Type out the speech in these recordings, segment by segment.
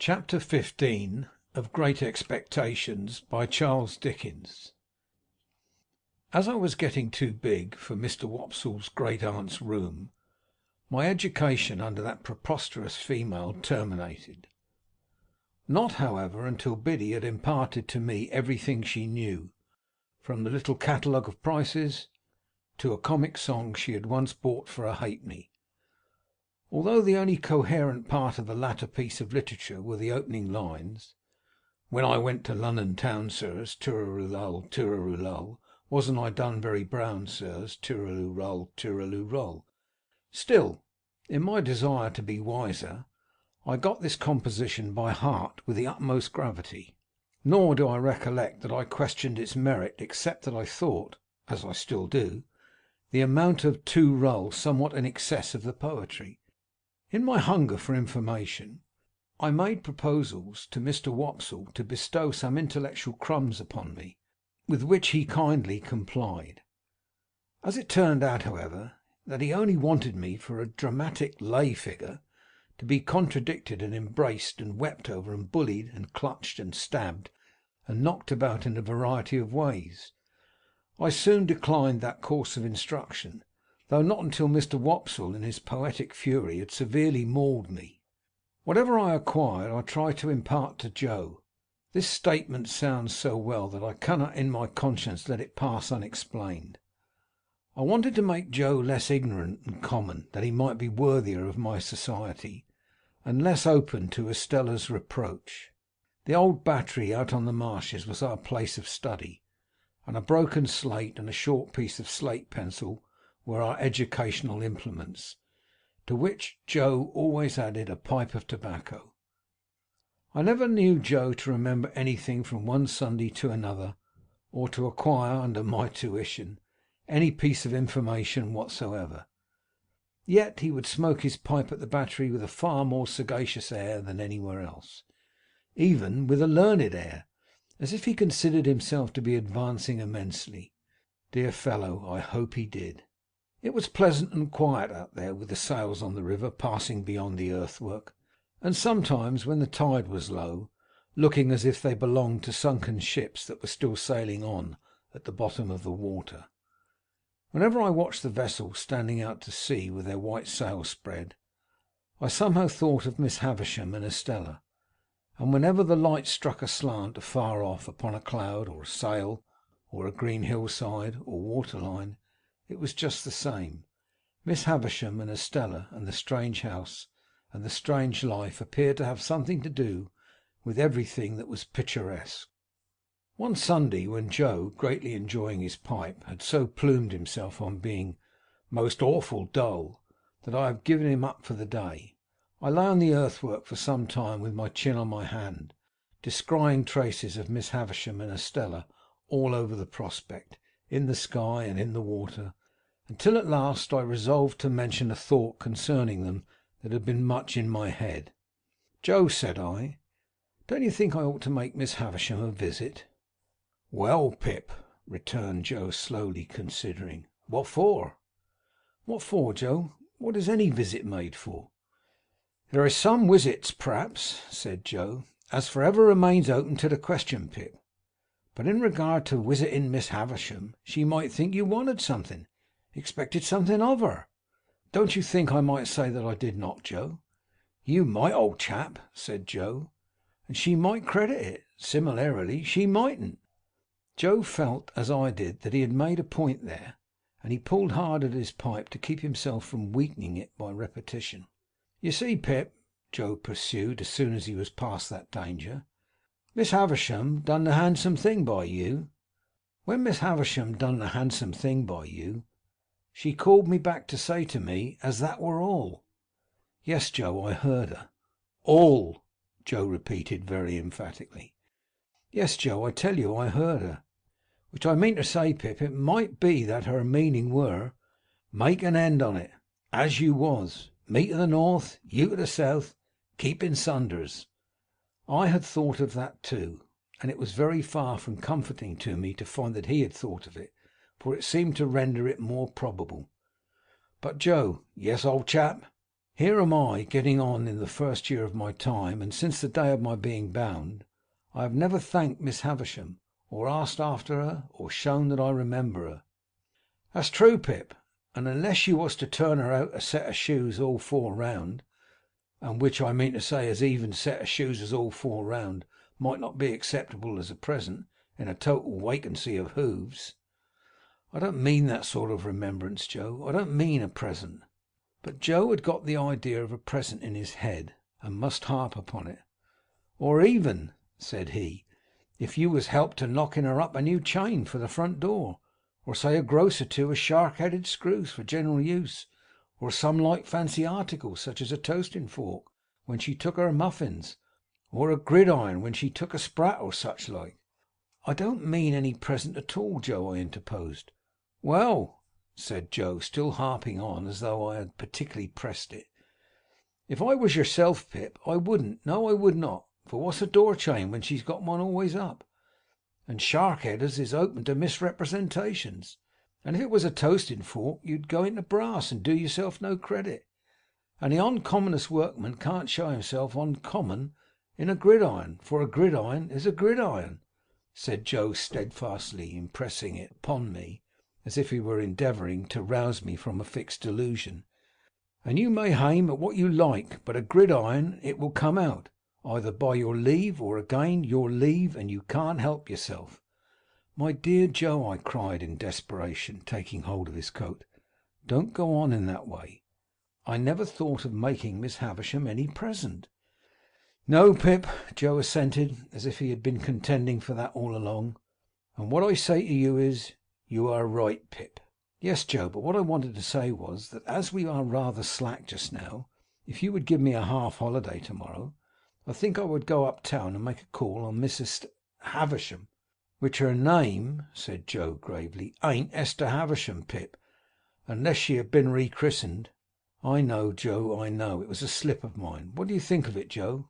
Chapter 15 of Great Expectations, by Charles Dickens. As I was getting too big for Mr. Wopsle's great aunt's room, my education under that preposterous female terminated. Not, however, until Biddy had imparted to me everything she knew, from the little catalogue of prices to a comic song she had once bought for a halfpenny. Although the only coherent part of the latter piece of literature were the opening lines, "When I went to London town, sirs, tooraloo tooraloo, wasn't I done very brown, sirs, tooraloo, still, in my desire to be wiser, I got this composition by heart with the utmost gravity. Nor do I recollect that I questioned its merit, except that I thought, as I still do, the amount of 2 rull somewhat in excess of the poetry. In my hunger for information, I made proposals to Mr. Wopsle to bestow some intellectual crumbs upon me, with which he kindly complied. As it turned out, however, that he only wanted me for a dramatic lay figure, to be contradicted and embraced and wept over and bullied and clutched and stabbed and knocked about in a variety of ways, I soon declined that course of instruction, though not until Mr. Wopsle in his poetic fury had severely mauled me. Whatever I acquired I tried to impart to Joe. This statement sounds so well that I cannot in my conscience let it pass unexplained. I wanted to make Joe less ignorant and common, that he might be worthier of my society, and less open to Estella's reproach. The old battery out on the marshes was our place of study, and a broken slate and a short piece of slate pencil were our educational implements, to which Joe always added a pipe of tobacco. I never knew Joe to remember anything from one Sunday to another, or to acquire, under my tuition, any piece of information whatsoever. Yet he would smoke his pipe at the battery with a far more sagacious air than anywhere else, even with a learned air, as if he considered himself to be advancing immensely. Dear fellow, I hope he did. It was pleasant and quiet out there, with the sails on the river passing beyond the earthwork, and sometimes, when the tide was low, looking as if they belonged to sunken ships that were still sailing on at the bottom of the water. Whenever I watched the vessels standing out to sea with their white sails spread, I somehow thought of Miss Havisham and Estella, and whenever the light struck aslant afar off upon a cloud or a sail or a green hillside or waterline, it was just the same. Miss Havisham and Estella and the strange house and the strange life appeared to have something to do with everything that was picturesque. One Sunday, when Joe, greatly enjoying his pipe, had so plumed himself on being most awful dull that I had given him up for the day, I lay on the earthwork for some time with my chin on my hand, descrying traces of Miss Havisham and Estella all over the prospect, in the sky and in the water, until at last I resolved to mention a thought concerning them that had been much in my head. "Joe," said I, "don't you think I ought to make Miss Havisham a visit?" "Well, Pip," returned Joe, slowly considering, "what for?" "What for, Joe? What is any visit made for?" "There is some wisits, perhaps," said Joe, "as for ever remains open to the question, Pip. But in regard to visiting Miss Havisham, she might think you wanted something, expected something of her. Don't you think I might say that I did not, Joe?" "You might, old chap," said Joe, "and she might credit it. Similarly, she mightn't." Joe felt, as I did, that he had made a point there, and he pulled hard at his pipe to keep himself from weakening it by repetition. "You see, Pip," Joe pursued, as soon as he was past that danger, "Miss Havisham done the handsome thing by you. When Miss Havisham done the handsome thing by you, she called me back to say to me as that were all." "Yes, Joe, I heard her." "All," Joe repeated very emphatically. "Yes, Joe, I tell you I heard her. Which I mean to say, Pip, it might be that her meaning were, make an end on it, as you was, me to the north, you to the south, keeping sunders. I had thought of that too, and it was very far from comforting to me to find that he had thought of it, for it seemed to render it more probable. But Joe—" "Yes, old chap." Here am I getting on in the first year of my time, and since the day of my being bound, I have never thanked Miss Havisham, or asked after her, or shown that I remember her." "That's true, Pip, and unless you was to turn her out a set of shoes all four round, and which I mean to say as even set of shoes as all four round might not be acceptable as a present in a total wakency of hoofs." "I don't mean that sort of remembrance, Joe. I don't mean a present." But Joe had got the idea of a present in his head, and must harp upon it. "Or even," said he, "if you was helped to knocking her up a new chain for the front door, or say a gross or two of shark-headed screws for general use, or some like fancy article, such as a toasting fork when she took her muffins, or a gridiron when she took a sprat, or such like." "I don't mean any present at all, Joe," I interposed. "Well," said Joe, still harping on as though I had particularly pressed it, "if I was yourself, Pip, I wouldn't. No, I would not. For what's a door chain when she's got one always up? And shark headers is open to misrepresentations. And if it was a toasting fork, you'd go into brass and do yourself no credit. And the uncommonest workman can't show himself uncommon in a gridiron, for a gridiron is a gridiron," said Joe steadfastly, impressing it upon me as if he were endeavouring to rouse me from a fixed delusion. "And you may haim at what you like, but a gridiron it will come out, either by your leave or again your leave, and you can't help yourself." "My dear Joe," I cried in desperation, taking hold of his coat, "don't go on in that way. I never thought of making Miss Havisham any present." "No, Pip," Joe assented, as if he had been contending for that all along, "and what I say to you is, you are right, Pip." "Yes, Joe, but what I wanted to say was, that as we are rather slack just now, if you would give me a half holiday to morrow, I think I would go up town and make a call on Mrs. Havisham." "Which her name," said Joe gravely, "ain't Esther Havisham, Pip, unless she have been rechristened." "I know, Joe, I know. It was a slip of mine. What do you think of it, Joe?"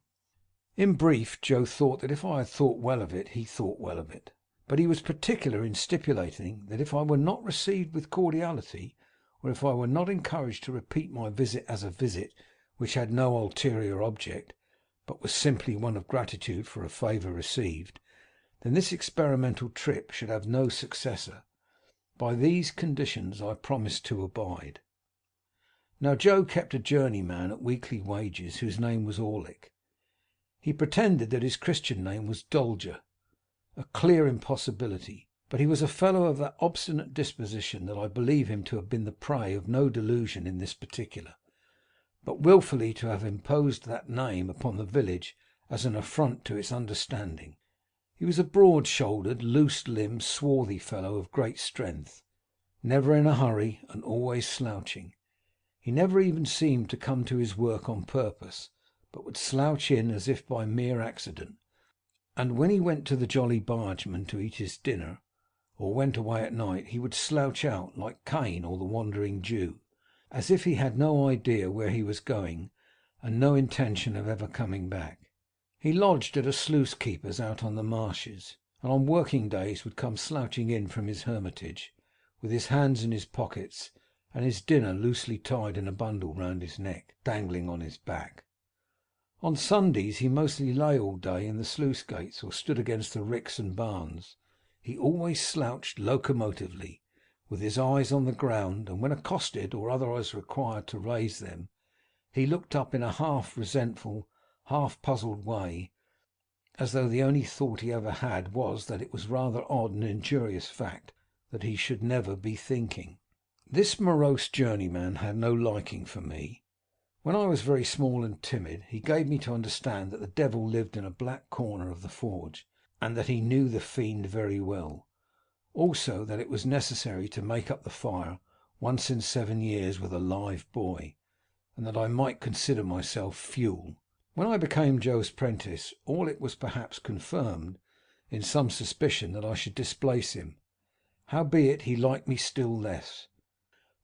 In brief, Joe thought that if I had thought well of it, he thought well of it. But he was particular in stipulating that if I were not received with cordiality, or if I were not encouraged to repeat my visit as a visit which had no ulterior object, but was simply one of gratitude for a favour received, then this experimental trip should have no successor. By these conditions I promised to abide. Now Joe kept a journeyman at weekly wages, whose name was Orlick. He pretended that his Christian name was Dolger, a clear impossibility, but he was a fellow of that obstinate disposition that I believe him to have been the prey of no delusion in this particular, but wilfully to have imposed that name upon the village as an affront to its understanding. He was a broad-shouldered, loose-limbed, swarthy fellow of great strength, never in a hurry, and always slouching. He never even seemed to come to his work on purpose, but would slouch in as if by mere accident, and when he went to the Jolly Bargeman to eat his dinner, or went away at night, he would slouch out like Cain or the Wandering Jew, as if he had no idea where he was going, and no intention of ever coming back. He lodged at a sluice keeper's out on the marshes, and on working days would come slouching in from his hermitage, with his hands in his pockets, and his dinner loosely tied in a bundle round his neck, dangling on his back. On Sundays he mostly lay all day in the sluice gates, or stood against the ricks and barns. He always slouched locomotively, with his eyes on the ground, and when accosted, or otherwise required to raise them, he looked up in a half resentful, half puzzled way, as though the only thought he ever had was that it was rather odd and injurious fact that he should never be thinking. This morose journeyman had no liking for me. When I was very small and timid, he gave me to understand that the devil lived in a black corner of the forge, and that he knew the fiend very well. Also that it was necessary to make up the fire once in 7 years with a live boy, and that I might consider myself fuel. When I became Joe's prentice, Orlick was perhaps confirmed in some suspicion that I should displace him. Howbeit he liked me still less.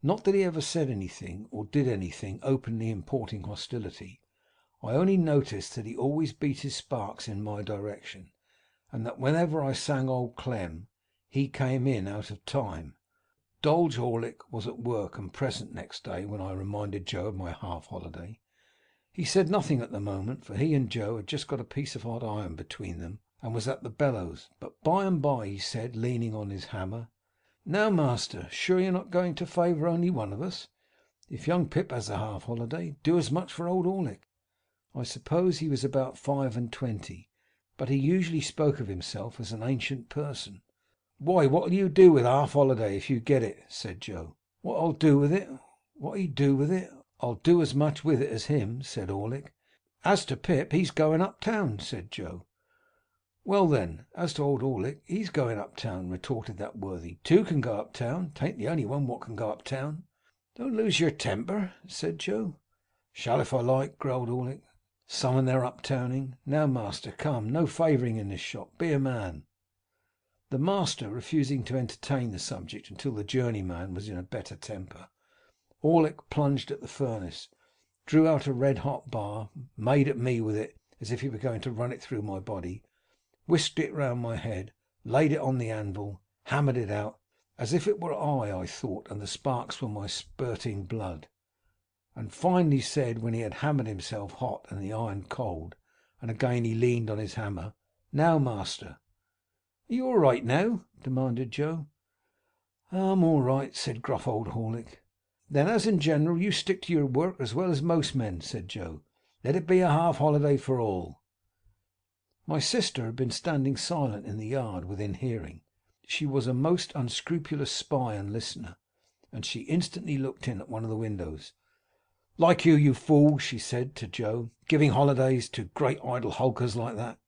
Not that he ever said anything, or did anything openly importing hostility. I only noticed that he always beat his sparks in my direction, and that whenever I sang Old Clem, he came in out of time. Dolge Orlick was at work and present next day when I reminded Joe of my half-holiday. He said nothing at the moment, for he and Joe had just got a piece of hot iron between them and was at the bellows, but by and by he said, leaning on his hammer, "Now, master, sure you're not going to favour only one of us? If young Pip has a half-holiday, do as much for old Orlick." I suppose he was about 25, but he usually spoke of himself as an ancient person. "Why, what'll you do with half-holiday if you get it?" said Joe. "What I'll do with it? What he do with it? I'll do as much with it as him," said Orlick. "As to Pip, he's going up town," said Joe. "Well then, as to old Orlick, he's going up town," retorted that worthy. "Two can go up town. 'Tain't the only one what can go up town." "Don't lose your temper," said Joe. "Shall if I like," growled Orlick. "Summon their uptowning. Now, master, come, no favouring in this shop. Be a man." The master refusing to entertain the subject until the journeyman was in a better temper, Orlick plunged at the furnace, drew out a red-hot bar, made at me with it as if he were going to run it through my body, whisked it round my head, laid it on the anvil, hammered it out, as if it were I thought, and the sparks were my spurting blood, and finally said, when he had hammered himself hot and the iron cold, and again he leaned on his hammer, "Now, master." "Are you all right now?" demanded Joe. "I'm all right," said gruff old Orlick. "Then, as in general, you stick to your work as well as most men," said Joe. "Let it be a half-holiday for all." My sister had been standing silent in the yard within hearing. She was a most unscrupulous spy and listener, and she instantly looked in at one of the windows. "Like you fool," she said to Joe, "giving holidays to great idle hulkers like that.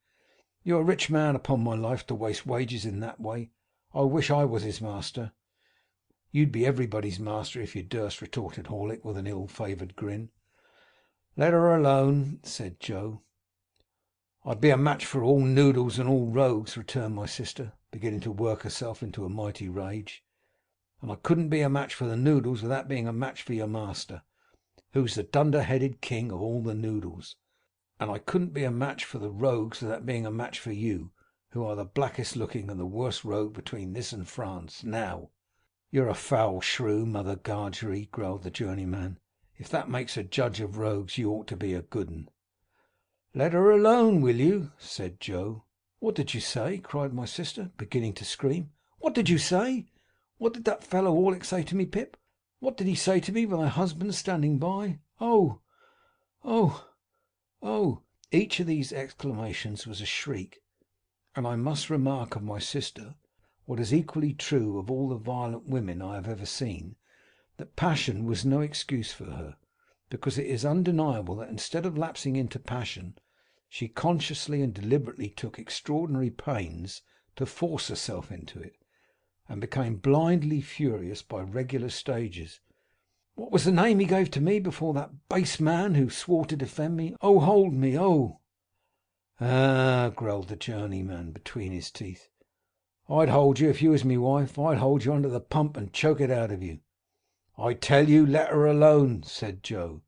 You're a rich man, upon my life, to waste wages in that way. I wish I was his master." "You'd be everybody's master if you durst," retorted Orlick with an ill-favoured grin. "Let her alone," said Joe. "I'd be a match for all noodles and all rogues," returned my sister, beginning to work herself into a mighty rage. "And I couldn't be a match for the noodles without being a match for your master, who's the dunder-headed king of all the noodles. And I couldn't be a match for the rogues without being a match for you, who are the blackest looking and the worst rogue between this and France. Now." "You're a foul shrew, Mother Gargery," growled the journeyman. "If that makes a judge of rogues, you ought to be a good un." "Let her alone, will you?" said Joe. "What did you say?" cried my sister, beginning to scream. "What did you say? What did that fellow Orlick say to me, Pip? What did he say to me with my husband standing by? Oh, oh, oh!" Each of these exclamations was a shriek, and I must remark of my sister, what is equally true of all the violent women I have ever seen, that passion was no excuse for her, because it is undeniable that instead of lapsing into passion, she consciously and deliberately took extraordinary pains to force herself into it, and became blindly furious by regular stages. "What was the name he gave to me before that base man who swore to defend me? Oh, hold me, oh!" "Ah," growled the journeyman between his teeth, "I'd hold you if you was me wife. I'd hold you under the pump and choke it out of you." "I tell you, let her alone," said Joe.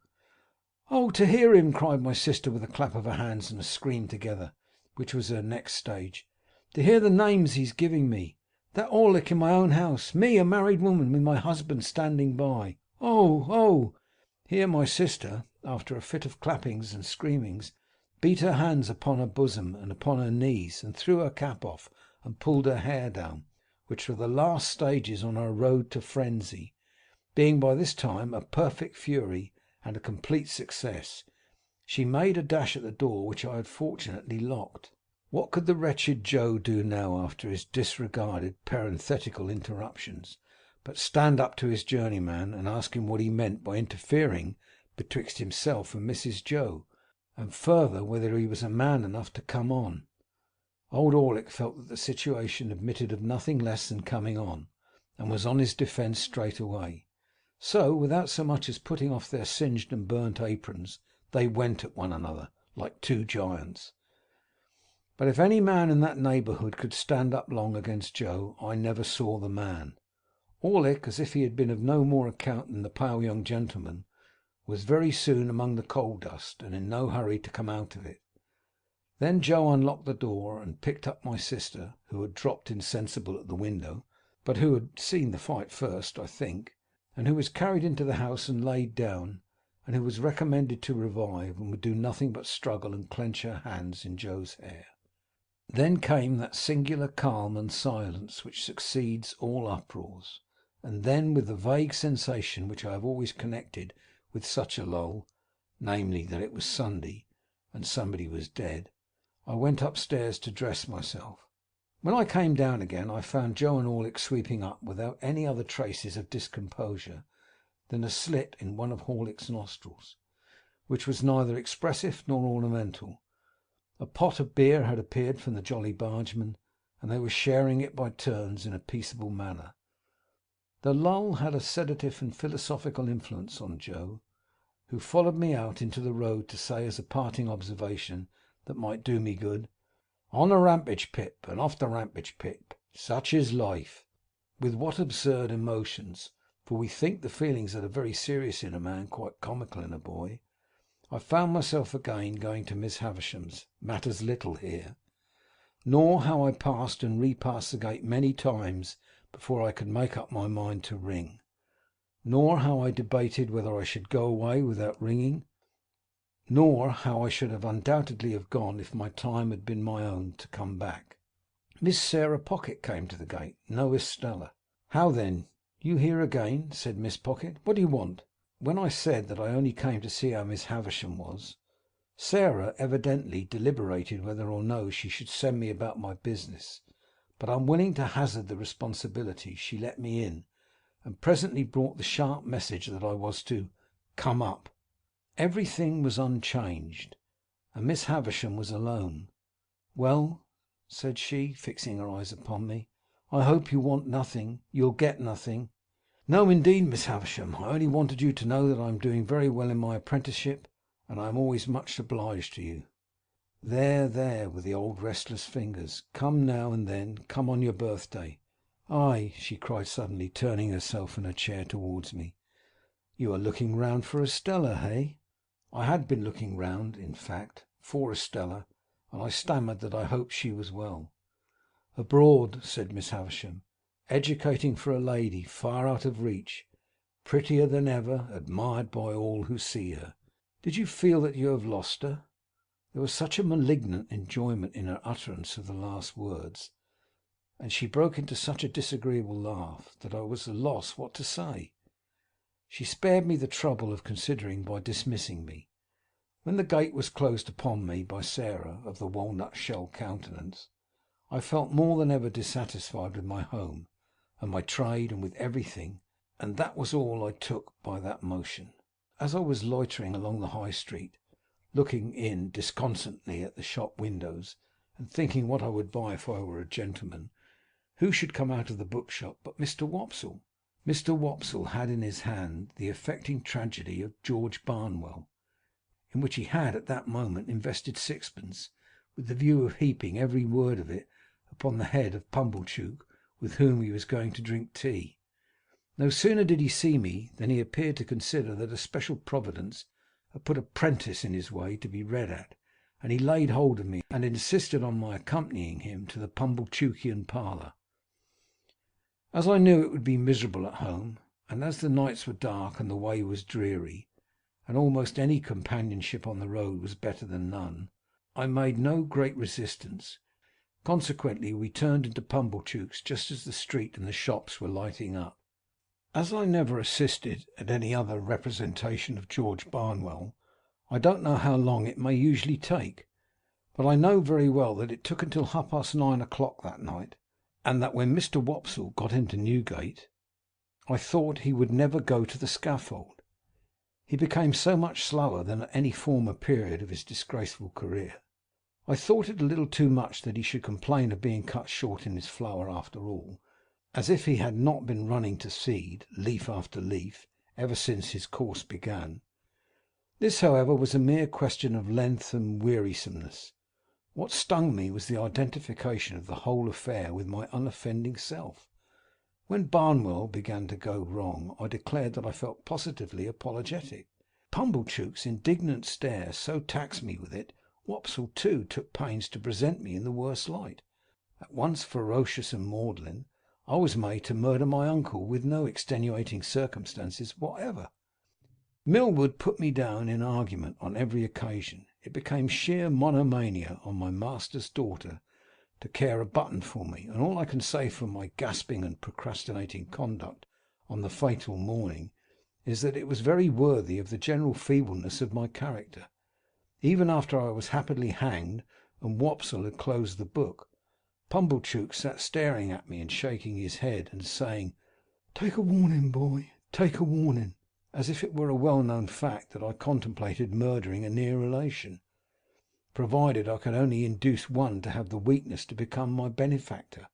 "Oh, to hear him!" cried my sister, with a clap of her hands and a scream together, which was her next stage. "To hear the names he's giving me. That Orlick in my own house, me, a married woman, with my husband standing by. Oh, oh!" Here my sister, after a fit of clappings and screamings, beat her hands upon her bosom and upon her knees, and threw her cap off and pulled her hair down, which were the last stages on her road to frenzy. Being by this time a perfect fury and a complete success, she made a dash at the door, which I had fortunately locked. What could the wretched Joe do now after his disregarded parenthetical interruptions, but stand up to his journeyman and ask him what he meant by interfering betwixt himself and Mrs. Joe, and further whether he was man enough to come on. Old Orlick felt that the situation admitted of nothing less than coming on, and was on his defence straight away. So, without so much as putting off their singed and burnt aprons, they went at one another like two giants. But if any man in that neighbourhood could stand up long against Joe, I never saw the man. Orlick, as if he had been of no more account than the pale young gentleman, was very soon among the coal dust, and in no hurry to come out of it. Then Joe unlocked the door and picked up my sister, who had dropped insensible at the window, but who had seen the fight first, I think, and who was carried into the house and laid down, and who was recommended to revive, and would do nothing but struggle and clench her hands in Joe's hair. Then came that singular calm and silence which succeeds all uproars, and then, with the vague sensation which I have always connected with such a lull, namely, that it was Sunday, and somebody was dead, I went upstairs to dress myself. When I came down again, I found Joe and Orlick sweeping up without any other traces of discomposure than a slit in one of Orlick's nostrils, which was neither expressive nor ornamental. A pot of beer had appeared from the Jolly Bargemen, and they were sharing it by turns in a peaceable manner. The lull had a sedative and philosophical influence on Joe, who followed me out into the road to say, as a parting observation that might do me good, "On the rampage, Pip, and off the rampage, Pip. Such is life." With what absurd emotions, for we think the feelings that are very serious in a man quite comical in a boy, I found myself again going to Miss Havisham's, matters little here. Nor how I passed and repassed the gate many times before I could make up my mind to ring. Nor how I debated whether I should go away without ringing. Nor how I should have undoubtedly have gone if my time had been my own to come back. Miss Sarah Pocket came to the gate, no Estella. "How then, you here again?" said Miss Pocket. "What do you want?" When I said that I only came to see how Miss Havisham was, Sarah evidently deliberated whether or no she should send me about my business, but unwilling to hazard the responsibility, she let me in, and presently brought the sharp message that I was to come up. Everything was unchanged, and Miss Havisham was alone. "Well," said she, fixing her eyes upon me, "I hope you want nothing. You'll get nothing." "No, indeed, Miss Havisham. I only wanted you to know that I am doing very well in my apprenticeship, and I am always much obliged to you." "There, there, with the old restless fingers. Come now and then. Come on your birthday. Ay," she cried suddenly, turning herself in her chair towards me, "you are looking round for Estella, hey?" I had been looking round, in fact, for Estella, and I stammered that I hoped she was well. "Abroad," said Miss Havisham, "educating for a lady, far out of reach, prettier than ever, admired by all who see her. Did you feel that you have lost her?" There was such a malignant enjoyment in her utterance of the last words, and she broke into such a disagreeable laugh, that I was at a loss what to say. She spared me the trouble of considering by dismissing me. When the gate was closed upon me by Sarah of the walnut shell countenance, I felt more than ever dissatisfied with my home and my trade and with everything, and that was all I took by that motion. As I was loitering along the High Street, looking in disconsolately at the shop windows, and thinking what I would buy if I were a gentleman, who should come out of the bookshop but Mr. Wopsle. Mr. Wopsle had in his hand the affecting tragedy of George Barnwell, in which he had at that moment invested sixpence, with the view of heaping every word of it upon the head of Pumblechook, with whom he was going to drink tea. No sooner did he see me than he appeared to consider that a special providence had put a 'prentice in his way to be read at, and he laid hold of me, and insisted on my accompanying him to the Pumblechookian parlour. As I knew it would be miserable at home, and as the nights were dark and the way was dreary, and almost any companionship on the road was better than none, I made no great resistance. Consequently we turned into Pumblechook's just as the street and the shops were lighting up. As I never assisted at any other representation of George Barnwell, I don't know how long it may usually take, but I know very well that it took until 9:30 o'clock that night, and that when Mr. Wopsle got into Newgate, I thought he would never go to the scaffold. He became so much slower than at any former period of his disgraceful career. I thought it a little too much that he should complain of being cut short in his flower after all, as if he had not been running to seed, leaf after leaf, ever since his course began. This, however, was a mere question of length and wearisomeness. What stung me was the identification of the whole affair with my unoffending self. When Barnwell began to go wrong, I declared that I felt positively apologetic. Pumblechook's indignant stare so taxed me with it, Wopsle too took pains to present me in the worst light. At once ferocious and maudlin, I was made to murder my uncle with no extenuating circumstances whatever. Millward put me down in argument on every occasion. It became sheer monomania on my master's daughter to care a button for me, and all I can say for my gasping and procrastinating conduct on the fatal morning is that it was very worthy of the general feebleness of my character. Even after I was happily hanged and Wopsle had closed the book, Pumblechook sat staring at me and shaking his head and saying, "Take a warning, boy, take a warning," as if it were a well-known fact that I contemplated murdering a near relation, provided I could only induce one to have the weakness to become my benefactor.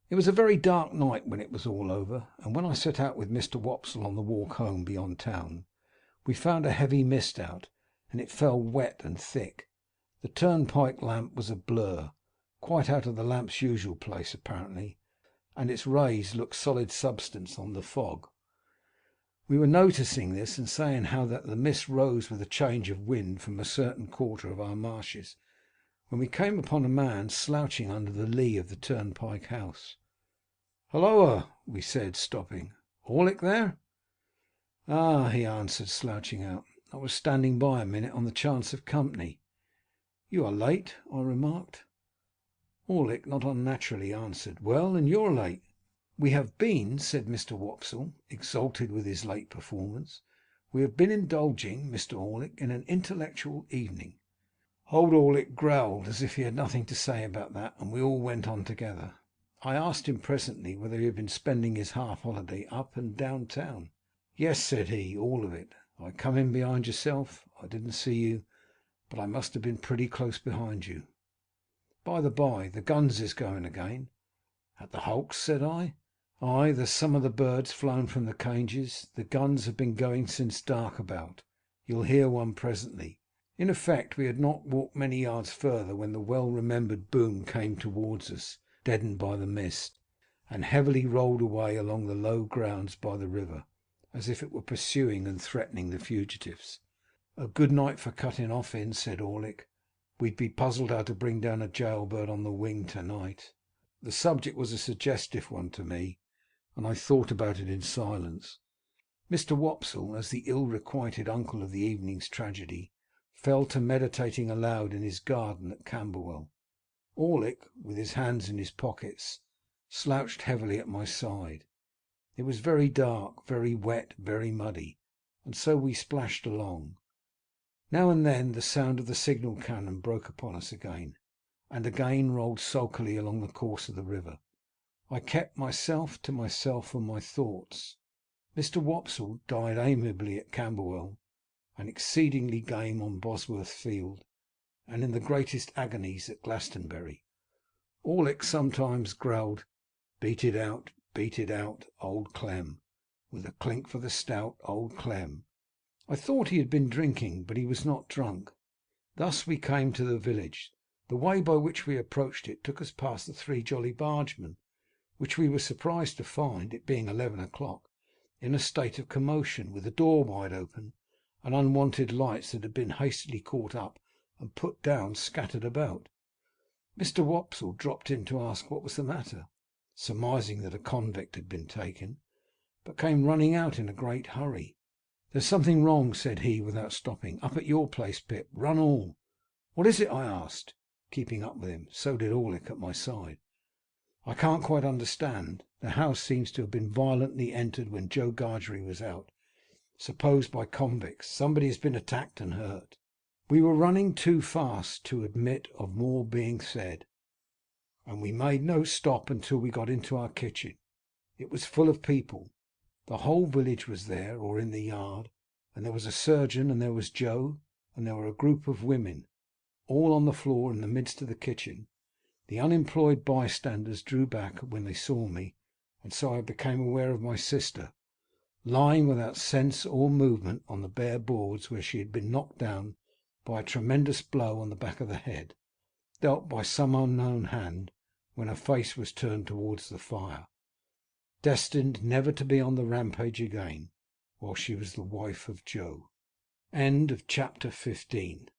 It was a very dark night when it was all over, and when I set out with Mr. Wopsle on the walk home beyond town, we found a heavy mist out, and it fell wet and thick. The turnpike lamp was a blur, quite out of the lamp's usual place apparently, and its rays looked solid substance on the fog. We were noticing this, and saying how that the mist rose with a change of wind from a certain quarter of our marshes, when we came upon a man slouching under the lee of the turnpike house. "Hulloa," we said, stopping. "Orlick there?" "Ah," he answered, slouching out, "I was standing by a minute on the chance of company." "You are late," I remarked. Orlick not unnaturally answered, "Well, and you're late." "We have been," said Mr. Wopsle, exalted with his late performance, "we have been indulging, Mr. Orlick, in an intellectual evening." Old Orlick growled as if he had nothing to say about that, and we all went on together. I asked him presently whether he had been spending his half holiday up and down town. "Yes," said he, "all of it. I come in behind yourself. I didn't see you, but I must have been pretty close behind you. By the by, the guns is going again." "At the hulks?" said I. "Ay, there's some of the birds flown from the cages. The guns have been going since dark about. You'll hear one presently." In effect, we had not walked many yards further when the well-remembered boom came towards us, deadened by the mist, and heavily rolled away along the low grounds by the river, as if it were pursuing and threatening the fugitives. "A good night for cutting off in," said Orlick. "We'd be puzzled how to bring down a jail bird on the wing to-night." The subject was a suggestive one to me, and I thought about it in silence. Mr. Wopsle, as the ill-requited uncle of the evening's tragedy, fell to meditating aloud in his garden at Camberwell. Orlick, with his hands in his pockets, slouched heavily at my side. It was very dark, very wet, very muddy, and so we splashed along. Now and then the sound of the signal cannon broke upon us again, and again rolled sulkily along the course of the river. I kept myself to myself and my thoughts. Mr. Wopsle died amiably at Camberwell, and exceedingly game on Bosworth Field, and in the greatest agonies at Glastonbury. Orlick sometimes growled, beat it out, old Clem, with a clink for the stout old Clem." I thought he had been drinking, but he was not drunk. Thus we came to the village. The way by which we approached it took us past the Three Jolly Bargemen, which we were surprised to find, it being 11 o'clock, in a state of commotion, with the door wide open, and unwonted lights that had been hastily caught up and put down scattered about. Mr. Wopsle dropped in to ask what was the matter, surmising that a convict had been taken, but came running out in a great hurry. "There's something wrong," said he, without stopping. "Up at your place, Pip. Run all." "What is it?" I asked, keeping up with him. So did Orlick at my side. "I can't quite understand. The house seems to have been violently entered when Joe Gargery was out, supposed by convicts. Somebody has been attacked and hurt." We were running too fast to admit of more being said, and we made no stop until we got into our kitchen. It was full of people. The whole village was there, or in the yard, and there was a surgeon, and there was Joe, and there were a group of women, all on the floor in the midst of the kitchen. The unemployed bystanders drew back when they saw me, and so I became aware of my sister, lying without sense or movement on the bare boards, where she had been knocked down by a tremendous blow on the back of the head, dealt by some unknown hand when her face was turned towards the fire, destined never to be on the rampage again, while she was the wife of Joe. Chapter 15.